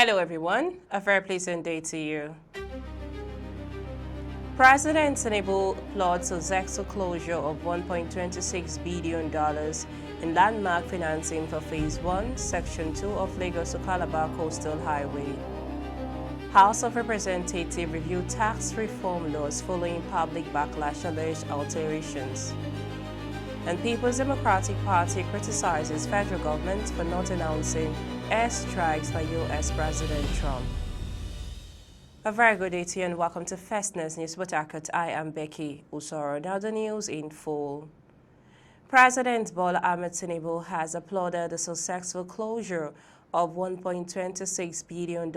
Hello everyone, a very pleasant day to you. President Tinubu applauds successful closure of $1.26 billion in landmark financing for Phase 1, Section 2 of Lagos to Calabar Coastal Highway. House of Representatives review tax reform laws following public backlash alleged alterations. And People's Democratic Party criticizes federal government for not announcing airstrikes by U.S. President Trump. A very good day to you and welcome to Fastness News Botakat. I am Becky Usoro. Now the news in full. President Bola Ahmed Tinubu has applauded the successful closure of $1.26 billion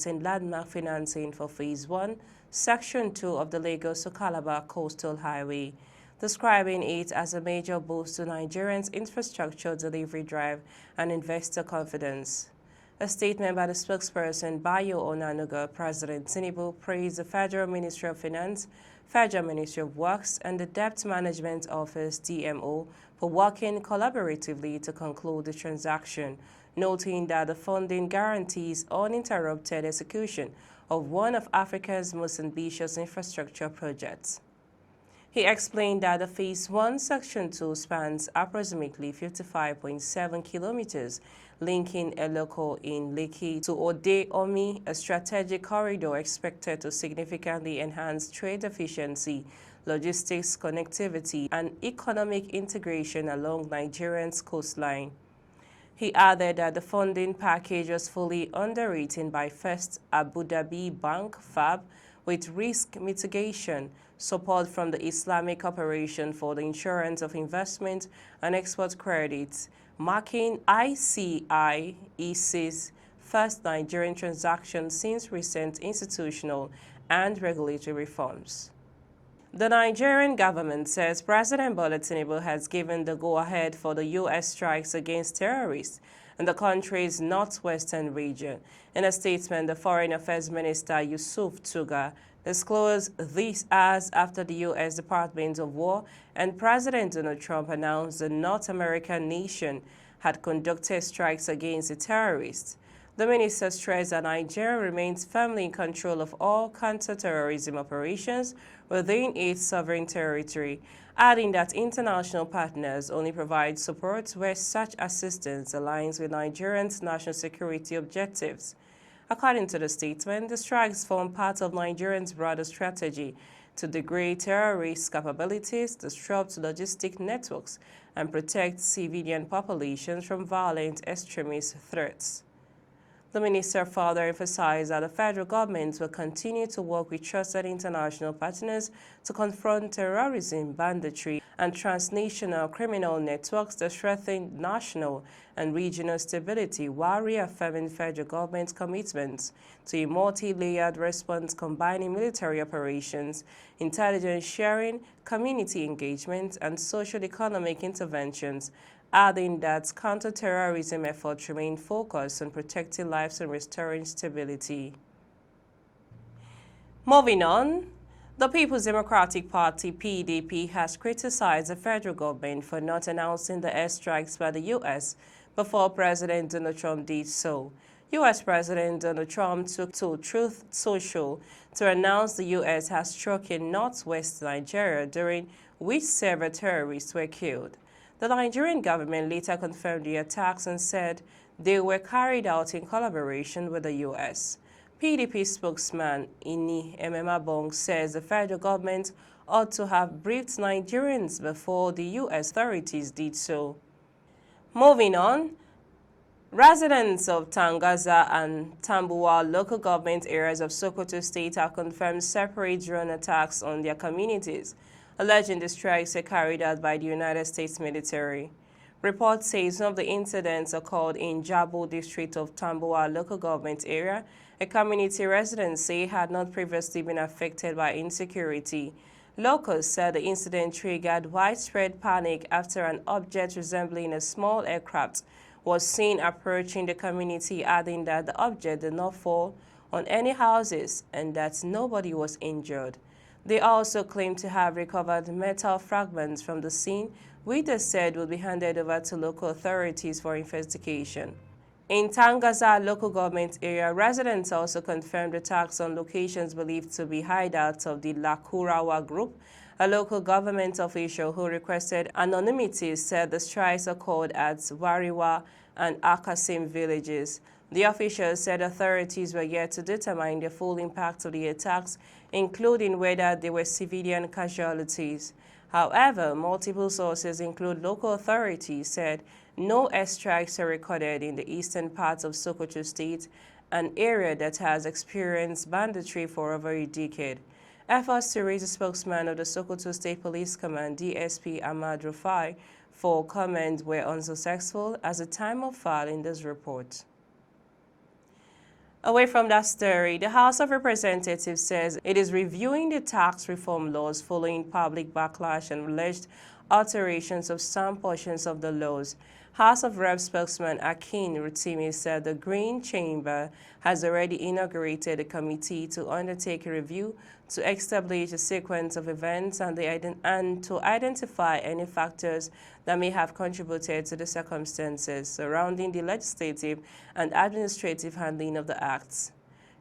in landmark financing for Phase 1, Section 2 of the Lagos to Calabar Coastal Highway, describing it as a major boost to Nigerians' infrastructure delivery drive and investor confidence. A statement by the spokesperson Bayo Onanuga, President Tinubu praised the Federal Ministry of Finance, Federal Ministry of Works, and the Debt Management Office (DMO) for working collaboratively to conclude the transaction, noting that the funding guarantees uninterrupted execution of one of Africa's most ambitious infrastructure projects. He explained that the Phase 1, Section 2 spans approximately 55.7 kilometers, linking Eloko in Lekki to Ode Omi, a strategic corridor expected to significantly enhance trade efficiency, logistics connectivity, and economic integration along Nigeria's coastline. He added that the funding package was fully underwritten by First Abu Dhabi Bank (FAB), with risk mitigation, support from the Islamic Corporation for the Insurance of Investment and Export Credits, marking ICIEC's first Nigerian transaction since recent institutional and regulatory reforms. The Nigerian government says President Bola Tinubu has given the go-ahead for the U.S. strikes against terrorists in the country's northwestern region. In a statement, the Foreign Affairs Minister Yusuf Tuga disclosed this as after the U.S. Department of War and President Donald Trump announced the North American nation had conducted strikes against the terrorists. The minister stressed that Nigeria remains firmly in control of all counter-terrorism operations within its sovereign territory, adding that international partners only provide support where such assistance aligns with Nigeria's national security objectives. According to the statement, the strikes form part of Nigeria's broader strategy to degrade terrorist capabilities, disrupt logistic networks, and protect civilian populations from violent extremist threats. The minister further emphasized that the federal government will continue to work with trusted international partners to confront terrorism, banditry, and transnational criminal networks that threaten national and regional stability, while reaffirming federal government's commitments to a multi-layered response combining military operations, intelligence sharing, community engagement, and social-economic interventions, adding that counter-terrorism efforts remain focused on protecting lives and restoring stability. Moving on, the People's Democratic Party (PDP) has criticized the federal government for not announcing the airstrikes by the U.S. before President Donald Trump did so. U.S. President Donald Trump took to Truth Social to announce the U.S. has struck in northwest Nigeria, during which several terrorists were killed. The Nigerian government later confirmed the attacks and said they were carried out in collaboration with the U.S. PDP spokesman Ini Ememabong says the federal government ought to have briefed Nigerians before the U.S. authorities did so. Moving on, residents of Tangaza and Tambuwal local government areas of Sokoto State have confirmed separate drone attacks on their communities, alleging the strikes were carried out by the United States military. Report says some of the incidents occurred in Jabo district of Tambuwal local government area. A community residents say had not previously been affected by insecurity. Locals said the incident triggered widespread panic after an object resembling a small aircraft was seen approaching the community, adding that the object did not fall on any houses and that nobody was injured. They also claim to have recovered metal fragments from the scene, which they said will be handed over to local authorities for investigation. In Tangaza local government area, residents also confirmed attacks on locations believed to be hideouts of the Lakurawa group. A local government official who requested anonymity said the strikes occurred at Wariwa and Akasim villages. The official said authorities were yet to determine the full impact of the attacks, including whether there were civilian casualties. However, multiple sources, including local authorities, said no airstrikes are recorded in the eastern parts of Sokoto State, an area that has experienced banditry for over a decade. Efforts to reach the spokesman of the Sokoto State Police Command, DSP Ahmad Rufai, for comment were unsuccessful at the time of filing this report. Away from that story, the House of Representatives says it is reviewing the tax reform laws following public backlash and alleged alterations of some portions of the laws. House of Reps spokesman Akin Rutimi said the Green Chamber has already inaugurated a committee to undertake a review to establish a sequence of events and to identify any factors that may have contributed to the circumstances surrounding the legislative and administrative handling of the acts.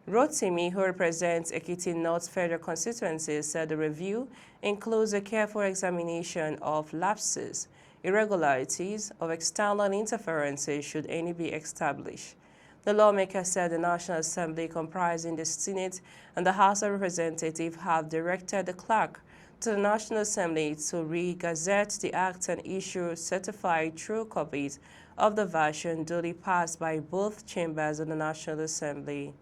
Rotimi, who represents Ekiti North Federal Constituency, said the review includes a careful examination of lapses, irregularities, of external interferences should any be established. The lawmaker said the National Assembly, comprising the Senate and the House of Representatives, have directed the clerk to the National Assembly to re-gazette the Act and issue certified true copies of the version duly passed by both chambers of the National Assembly.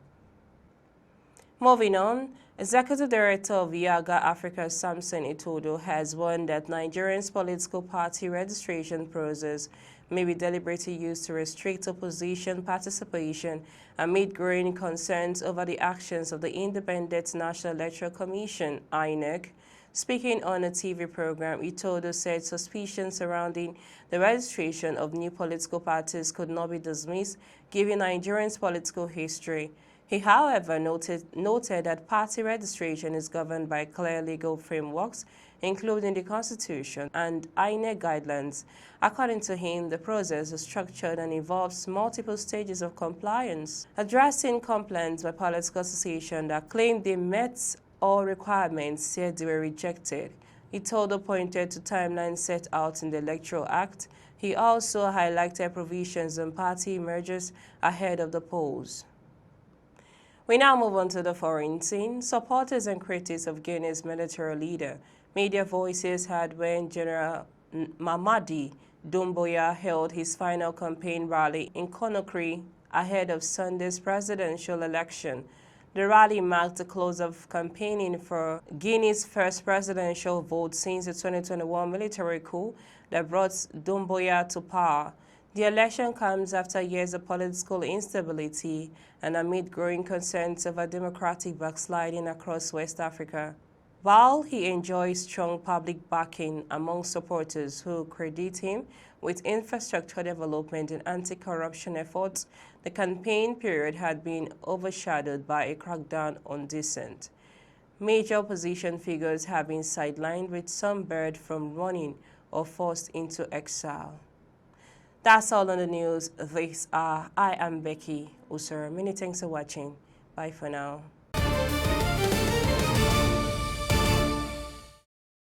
Moving on, Executive Director of Yaga Africa Samson Itodo has warned that Nigerians' political party registration process may be deliberately used to restrict opposition participation amid growing concerns over the actions of the Independent National Electoral Commission, INEC. Speaking on a TV program, Itodo said suspicions surrounding the registration of new political parties could not be dismissed, given Nigerians' political history. He, however, noted that party registration is governed by clear legal frameworks, including the Constitution and INEC guidelines. According to him, the process is structured and involves multiple stages of compliance. Addressing complaints by political associations that claimed they met all requirements, said they were rejected. Itodo pointed to timelines set out in the Electoral Act. He also highlighted provisions on party mergers ahead of the polls. We now move on to the foreign scene. Supporters and critics of Guinea's military leader made their voices heard when General Mamadi Doumbouya held his final campaign rally in Conakry ahead of Sunday's presidential election. The rally marked the close of campaigning for Guinea's first presidential vote since the 2021 military coup that brought Doumbouya to power. The election comes after years of political instability and amid growing concerns over democratic backsliding across West Africa. While he enjoys strong public backing among supporters who credit him with infrastructure development and anti-corruption efforts, the campaign period had been overshadowed by a crackdown on dissent. Major opposition figures have been sidelined, with some barred from running or forced into exile. That's all on the news. I am Becky Usura. Many thanks for watching. Bye for now.